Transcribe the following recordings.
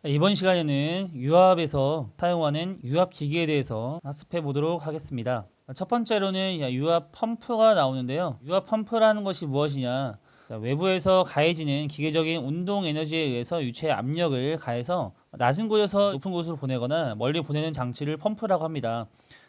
이번 시간에는 유압에서 사용하는 유압 기기에 대해서 학습해 보도록 하겠습니다. 첫 번째로는 유압 펌프가 나오는데요. 유압 펌프라는 것이 무엇이냐? 외부에서 가해지는 기계적인 운동 에너지에 의해서 유체에 압력을 가해서 낮은 곳에서 높은 곳으로 보내거나 멀리 보내는 장치를 펌프라고 합니다.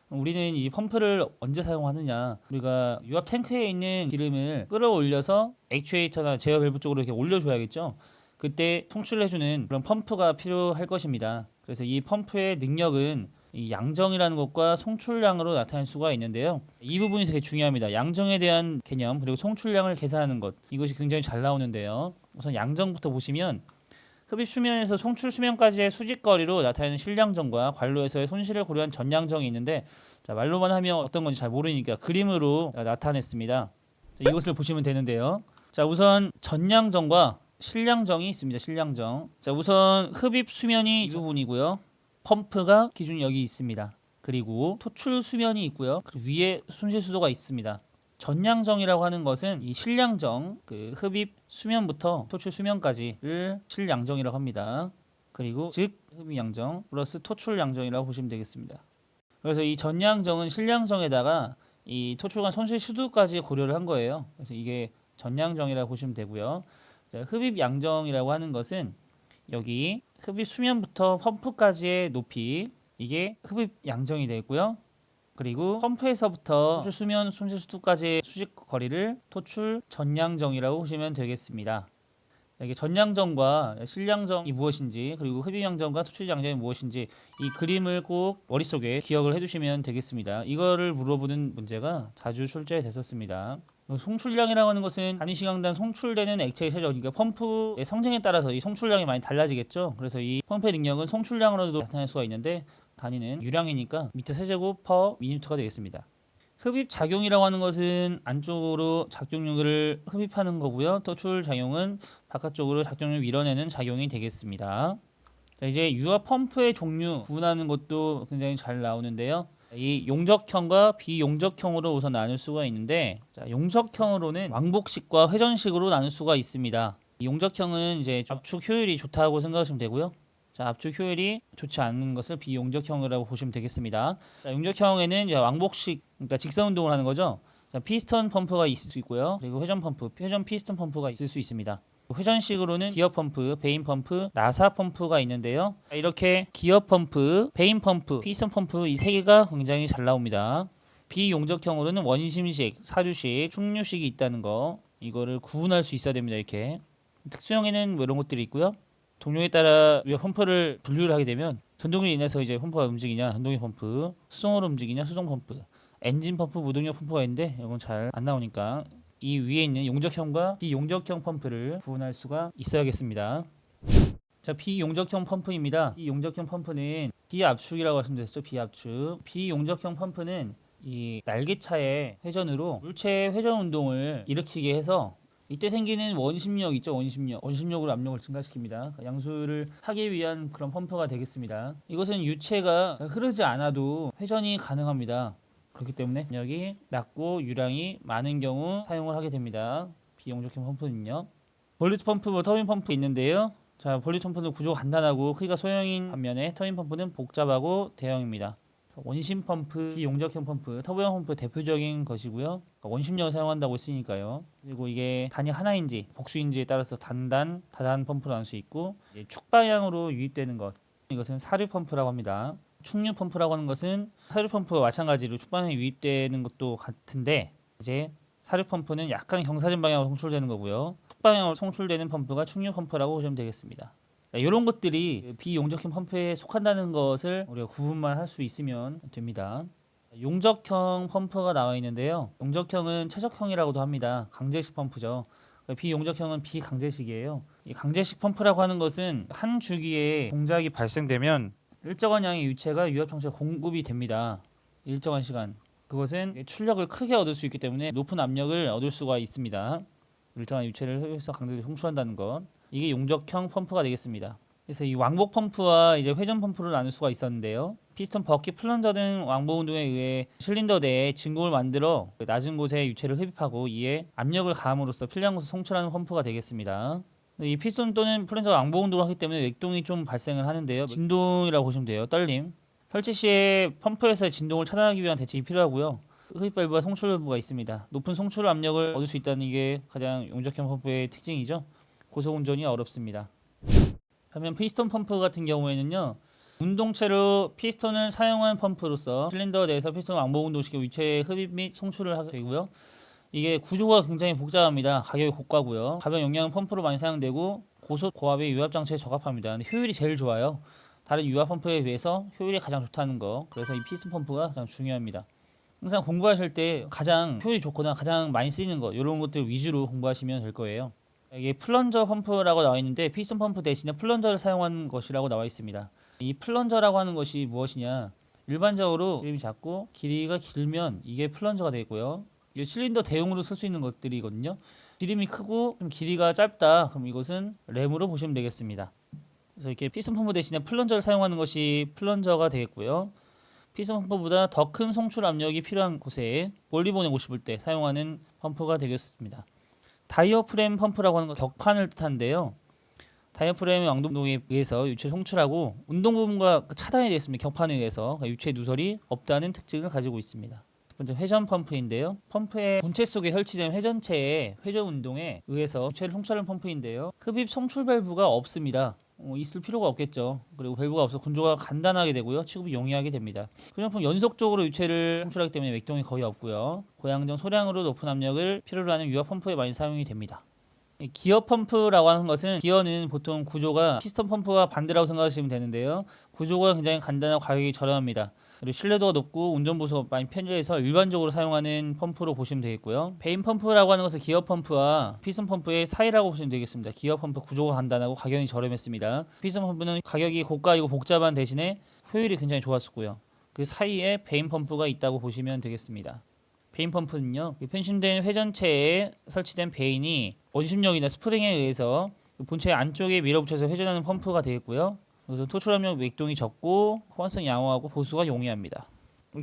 우리는 이 펌프를 언제 사용하느냐? 우리가 유압 탱크에 있는 기름을 끌어올려서 액추에이터나 제어 밸브 쪽으로 이렇게 올려줘야겠죠. 그때 통출해주는 그런 펌프가 필요할 것입니다. 그래서 이 펌프의 능력은 이 양정이라는 것과 송출량으로 나타낼 수가 있는데요. 이 부분이 되게 중요합니다. 양정에 대한 개념 그리고 송출량을 계산하는 것, 이것이 굉장히 잘 나오는데요. 우선 양정부터 보시면 흡입 수면에서 송출 수면까지의 수직거리로 나타내는 실량정과 관로에서의 손실을 고려한 전량정이 있는데, 자, 말로만 하면 어떤 건지 잘 모르니까 그림으로 나타냈습니다. 자, 이것을 보시면 되는데요. 자, 우선 전량정과 실량정이 있습니다. 실량정. 자, 우선 흡입 수면이 이 부분이고요. 펌프가 기준이 여기 있습니다. 그리고 토출 수면이 있고요. 그 위에 손실 수도가 있습니다. 전량정이라고 하는 것은 이 실량정, 그 흡입 수면부터 토출 수면까지를 실량정이라고 합니다. 그리고 즉 흡입 양정 플러스 토출 양정이라고 보시면 되겠습니다. 그래서 이 전량정은 실량정에다가 이 토출간 손실 수도까지 고려를 한 거예요. 그래서 이게 전량정이라고 보시면 되고요. 자, 흡입 양정이라고 하는 것은 여기 흡입 수면부터 펌프까지의 높이, 이게 흡입 양정이 되고요. 그리고 펌프에서부터 토출 수면 손실 수도까지의 수직 거리를 토출 전량정이라고 보시면 되겠습니다. 이게 전량정과 실량정이 무엇인지, 그리고 흡입 양정과 토출 양정이 무엇인지 이 그림을 꼭 머릿속에 기억을 해두시면 되겠습니다. 이거를 물어보는 문제가 자주 출제됐었습니다. 송출량이라고 하는 것은 단위 시간당 송출되는 액체의 세조, 그러니까 펌프의 성질에 따라서 이 송출량이 많이 달라지겠죠. 그래서 이 펌프의 능력은 송출량으로도 나타낼 수가 있는데, 단위는 유량이니까 미터 세제곱 퍼 미니트가 되겠습니다. 흡입 작용이라고 하는 것은 안쪽으로 작용력을 흡입하는 거고요. 토출 작용은 바깥쪽으로 작용력을 밀어내는 작용이 되겠습니다. 자, 이제 유압 펌프의 종류 구분하는 것도 굉장히 잘 나오는데요. 이 용접형과 비용접형으로 우선 나눌 수가 있는데, 자, 용접형으로는 왕복식과 회전식으로 나눌 수가 있습니다. 용접형은 이제 압축 효율이 좋다고 생각하시면 되고요. 자, 압축 효율이 좋지 않은 것을 비용접형이라고 보시면 되겠습니다. 자, 용접형에는 왕복식, 그러니까 직선 운동을 하는 거죠. 자, 피스톤 펌프가 있을 수 있고요. 그리고 회전 펌프, 회전 피스톤 펌프가 있을 수 있습니다. 회전식으로는 기어 펌프, 베인 펌프, 나사 펌프가 있는데요. 이렇게 기어 펌프, 베인 펌프, 피스톤 펌프 이 세 개가 굉장히 잘 나옵니다. 비용접형으로는 원심식, 사류식, 충류식이 있다는 거, 이거를 구분할 수 있어야 됩니다. 이렇게 특수형에는 뭐 이런 것들이 있고요. 동력에 따라 우리가 펌프를 분류를 하게 되면 전동으로 인해서 이제 펌프가 움직이냐, 전동의 펌프, 수동으로 움직이냐, 수동 펌프, 엔진 펌프, 무동력 펌프가 있는데 이건 잘 안 나오니까 이 위에 있는 용접형과 비용접형 펌프를 구분할 수가 있어야겠습니다. 자, 비용접형 펌프입니다. 이 용접형 펌프는 비압축이라고 말씀드렸죠. 비압축. 비용접형 펌프는 이 날개차의 회전으로 물체의 회전 운동을 일으키게 해서 이때 생기는 원심력 있죠. 원심력으로 압력을 증가시킵니다. 양수를 하기 위한 그런 펌프가 되겠습니다. 이것은 유체가 흐르지 않아도 회전이 가능합니다. 그렇기 때문에 압력이 낮고 유량이 많은 경우 사용을 하게 됩니다. 비용접형 펌프는요. 볼리트 펌프, 터빈 펌프 있는데요. 자, 볼리트 펌프는 구조가 간단하고 크기가 소형인 반면에 터빈 펌프는 복잡하고 대형입니다. 원심 펌프, 비용접형 펌프, 터보형 펌프 대표적인 것이고요. 원심력을 사용한다고 했으니까요. 그리고 이게 단위 하나인지 복수인지에 따라서 단단, 다단 펌프로 나눌 수 있고, 축 방향으로 유입되는 것, 이것은 사류 펌프라고 합니다. 충류 펌프라고 하는 것은 사류 펌프와 마찬가지로 축 방향에 유입되는 것도 같은데, 이제 사류 펌프는 약간 경사진 방향으로 송출되는 거고요. 축 방향으로 송출되는 펌프가 충류 펌프라고 보시면 되겠습니다. 이런 것들이 비용접형 펌프에 속한다는 것을 우리가 구분만 할 수 있으면 됩니다. 용접형 펌프가 나와 있는데요. 용접형은 최적형이라고도 합니다. 강제식 펌프죠. 비용접형은 비강제식이에요. 이 강제식 펌프라고 하는 것은 한 주기에 동작이 발생되면 일정한 양의 유체가 유압정체가 공급이 됩니다. 일정한 시간. 그것은 출력을 크게 얻을 수 있기 때문에 높은 압력을 얻을 수가 있습니다. 일정한 유체를 흡입해서 강제로 송출한다는 것. 이게 용접형 펌프가 되겠습니다. 그래서 이 왕복 펌프와 이제 회전 펌프를 나눌 수가 있었는데요. 피스톤, 버킷, 플런저 등 왕복 운동에 의해 실린더 내에 진공을 만들어 낮은 곳에 유체를 흡입하고 이에 압력을 가함으로써 필요한 곳을 송출하는 펌프가 되겠습니다. 이 피스톤 또는 플런저가 왕복 운동을 하기 때문에 맥동이 좀 발생을 하는데요. 진동이라고 보시면 돼요. 떨림. 설치 시에 펌프에서의 진동을 차단하기 위한 대책이 필요하고요. 흡입 밸브와 송출 밸브가 있습니다. 높은 송출 압력을 얻을 수 있다는 게 가장 용접형 펌프의 특징이죠. 고속 운전이 어렵습니다. 반면 피스톤 펌프 같은 경우에는요. 운동체로 피스톤을 사용한 펌프로서 실린더 내에서 피스톤을 왕복 운동시켜 위체의 흡입 및 송출을 하게 되고요. 이게 구조가 굉장히 복잡합니다. 가격이 고가고요. 가벼운 용량 펌프로 많이 사용되고 고속 고압의 유압 장치에 적합합니다. 근데 효율이 제일 좋아요. 다른 유압 펌프에 비해서 효율이 가장 좋다는 거. 그래서 이 피스톤 펌프가 가장 중요합니다. 항상 공부하실 때 가장 효율이 좋거나 가장 많이 쓰이는 것 이런 것들 위주로 공부하시면 될 거예요. 이게 플런저 펌프라고 나와 있는데 피스톤 펌프 대신에 플런저를 사용한 것이라고 나와 있습니다. 이 플런저라고 하는 것이 무엇이냐? 일반적으로 지름이 작고 길이가 길면 이게 플런저가 되고요. 이 실린더 대용으로 쓸 수 있는 것들이거든요. 지름이 크고 좀 길이가 짧다. 그럼 이것은 램으로 보시면 되겠습니다. 그래서 이렇게 피스톤 펌프 대신에 플런저를 사용하는 것이 플런저가 되겠고요. 피스톤 펌프보다 더 큰 송출 압력이 필요한 곳에 멀리 보내고 싶을 때 사용하는 펌프가 되겠습니다. 다이어프램 펌프라고 하는 건 격판을 뜻하는데요. 다이어프램의 왕동동에 의해서 유체 송출하고 운동 부분과 차단이 되어 있습니다. 격판에 의해서 그러니까 유체 누설이 없다는 특징을 가지고 있습니다. 첫 번째 회전 펌프인데요. 펌프의 본체 속에 설치된 회전체의 회전 운동에 의해서 유체를 송출하는 펌프인데요. 흡입 송출 밸브가 없습니다. 있을 필요가 없겠죠. 그리고 밸브가 없어 건조가 간단하게 되고요. 취급이 용이하게 됩니다. 그냥품 연속적으로 유체를 송출하기 때문에 맥동이 거의 없고요. 고양정 소량으로 높은 압력을 필요로 하는 유압 펌프에 많이 사용이 됩니다. 기어 펌프라고 하는 것은 기어는 보통 구조가 피스톤 펌프와 반대라고 생각하시면 되는데요. 구조가 굉장히 간단하고 가격이 저렴합니다. 그리고 신뢰도가 높고 운전보수가 많이 편리해서 일반적으로 사용하는 펌프로 보시면 되겠고요. 베인 펌프라고 하는 것은 기어 펌프와 피스톤 펌프의 사이라고 보시면 되겠습니다. 기어 펌프 구조가 간단하고 가격이 저렴했습니다. 피스톤 펌프는 가격이 고가이고 복잡한 대신에 효율이 굉장히 좋았었고요. 그 사이에 베인 펌프가 있다고 보시면 되겠습니다. 베인 펌프는요, 편심된 회전체에 설치된 베인이 원심력이나 스프링에 의해서 본체 안쪽에 밀어붙여서 회전하는 펌프가 되겠고요. 그래서 토출압력 맥동이 적고 호환성이 양호하고 보수가 용이합니다.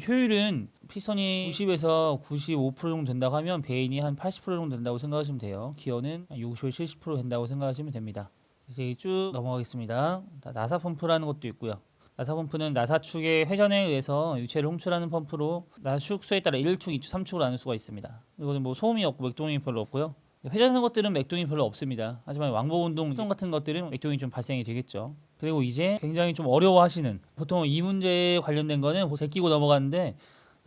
효율은 피스톤이 90에서 95% 정도 된다고 하면 베인이 한 80% 정도 된다고 생각하시면 돼요. 기어는 60에서 70% 된다고 생각하시면 됩니다. 이제 쭉 넘어가겠습니다. 나사 펌프라는 것도 있고요. 나사 펌프는 나사 축의 회전에 의해서 유체를 홍출하는 펌프로 나사 축 수에 따라 1축, 2축, 3축으로 나눌 수가 있습니다. 이거는 뭐 소음이 없고 맥동이 별로 없고요. 회전하는 것들은 맥동이 별로 없습니다. 하지만 왕복 운동 같은 것들은 맥동이 좀 발생이 되겠죠. 그리고 이제 굉장히 좀 어려워하시는, 보통 이 문제에 관련된 거는 제끼고 넘어가는데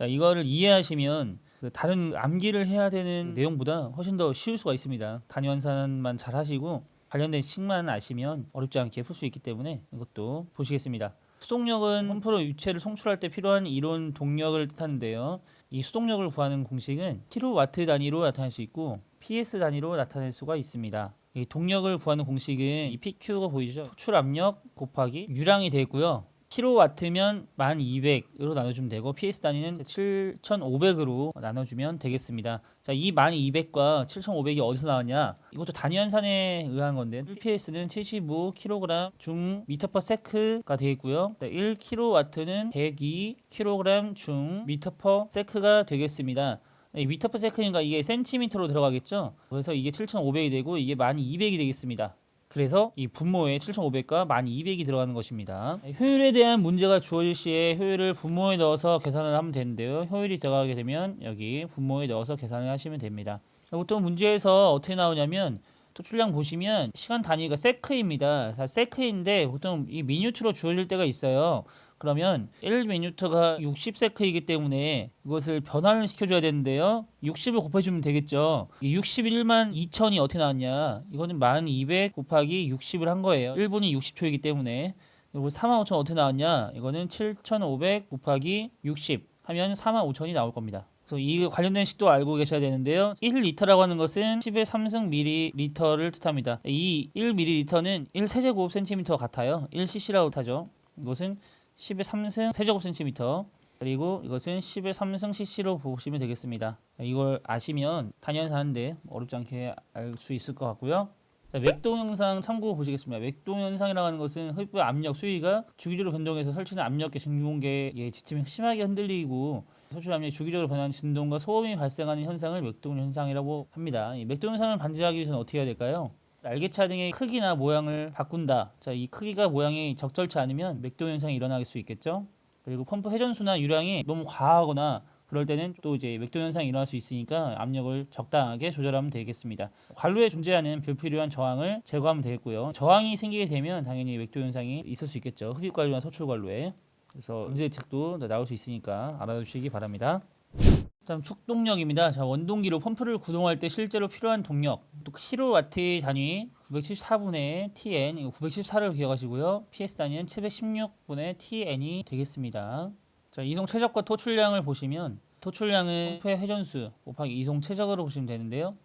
이거를 이해하시면 다른 암기를 해야 되는 내용보다 훨씬 더 쉬울 수가 있습니다. 단위환산만 잘 하시고 관련된 식만 아시면 어렵지 않게 풀 수 있기 때문에 이것도 보시겠습니다. 수동력은 펌프로 유체를 송출할 때 필요한 이론 동력을 뜻하는데요. 이 수동력을 구하는 공식은 킬로와트 단위로 나타낼 수 있고 PS 단위로 나타낼 수가 있습니다. 이 동력을 구하는 공식은 이 PQ가 보이죠? 토출 압력 곱하기 U량이 되고요. 킬로와트면 1200으로 나눠주면 되고 PS 단위는 7500으로 나눠주면 되겠습니다. 자, 이 1200과 7500이 어디서 나왔냐? 이것도 단위환산에 의한 건데 1PS는 75kg 중 m/s가 되겠고요. 1kW는 102kg 중 m/s가 되겠습니다. m/s니까 이게 센티미터로 들어가겠죠? 그래서 이게 7500이 되고 이게 1200이 되겠습니다. 그래서 이 분모에 7500과 1200이 들어가는 것입니다. 효율에 대한 문제가 주어질 시에 효율을 분모에 넣어서 계산을 하면 되는데요. 효율이 들어가게 되면 여기 분모에 넣어서 계산을 하시면 됩니다. 보통 문제에서 어떻게 나오냐면 토출량 보시면 시간 단위가 세크입니다. 세크인데 보통 이 미뉴트로 주어질 때가 있어요. 그러면 1미뉴트가 60세크이기 때문에 이것을 변환을 시켜줘야 되는데요. 60을 곱해주면 되겠죠. 61만 2천이 어떻게 나왔냐. 이거는 1200 곱하기 60을 한 거예요. 1분이 60초이기 때문에. 그리고 45,000 어떻게 나왔냐. 이거는 7500 곱하기 60 하면 45,000이 나올 겁니다. 그래서 이 관련된 식도 알고 계셔야 되는데요. 1리터라고 하는 것은 10의 3승 밀리리터를 뜻합니다. 이 1밀리리터는 1세제곱 센티미터 같아요. 1cc라고 하죠. 이것은 10의 3승 세제곱 센티미터, 그리고 이것은 10의 3승 cc로 보시면 되겠습니다. 이걸 아시면 단위환산하는데 어렵지 않게 알 수 있을 것 같고요. 자, 맥동 현상 참고 보시겠습니다. 맥동 현상이라고 하는 것은 흡입 압력 수위가 주기적으로 변동해서 설치된 압력계 진공계의 지침이 심하게 흔들리고 설치 압력이 주기적으로 변하는 진동과 소음이 발생하는 현상을 맥동 현상이라고 합니다. 이 맥동 현상을 방지하기 위해서는 어떻게 해야 될까요? 날개차 등의 크기나 모양을 바꾼다. 자, 이 크기가 모양이 적절치 않으면 맥도 현상이 일어날 수 있겠죠. 그리고 펌프 회전수나 유량이 너무 과하거나 그럴 때는 또 이제 맥도 현상이 일어날 수 있으니까 압력을 적당하게 조절하면 되겠습니다. 관로에 존재하는 불필요한 저항을 제거하면 되겠고요. 저항이 생기게 되면 당연히 맥도 현상이 있을 수 있겠죠. 흡입 관로나 소출 관로에. 그래서 음질 대책도 나올 수 있으니까 알아두시기 바랍니다. 다음 축동력입니다. 자, 원동기로 펌프를 구동할 때 실제로 필요한 동력, 또 킬로와트 단위 914분의 TN, 이거 914를 기억하시고요. PS 단위는 716분의 TN이 되겠습니다. 자, 이송 최적과 토출량을 보시면 토출량은 펌프의 회전수 곱하기 이송 최적으로 보시면 되는데요.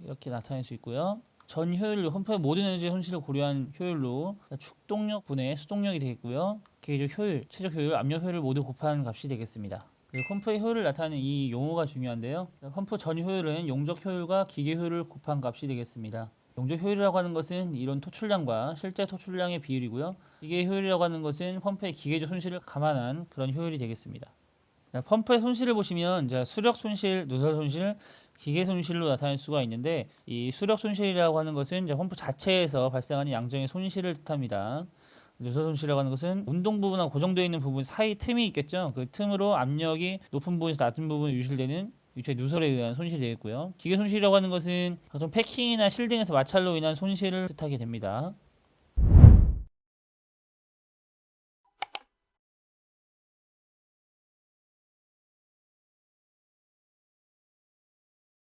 이렇게 나타낼 수 있고요. 전 효율로 펌프의 모든 에너지 손실을 고려한 효율로 축동력 분의 수동력이 되겠고요. 기계적 효율, 최적 효율, 압력 효율을 모두 곱한 값이 되겠습니다. 펌프의 효율을 나타내는 이 용어가 중요한데요. 펌프 전 효율은 용적 효율과 기계 효율을 곱한 값이 되겠습니다. 용적 효율이라고 하는 것은 이론 토출량과 실제 토출량의 비율이고요. 기계 효율이라고 하는 것은 펌프의 기계적 손실을 감안한 그런 효율이 되겠습니다. 펌프의 손실을 보시면 수력 손실, 누설 손실, 기계 손실로 나타낼 수가 있는데 이 수력 손실이라고 하는 것은 펌프 자체에서 발생하는 양정의 손실을 뜻합니다. 누설 손실이라고 하는 것은 운동 부분하고 고정되어 있는 부분 사이 틈이 있겠죠. 그 틈으로 압력이 높은 부분에서 낮은 부분에 유실되는 유체 누설에 의한 손실이 되겠고요. 기계 손실이라고 하는 것은 각종 패킹이나 실딩에서 마찰로 인한 손실을 뜻하게 됩니다.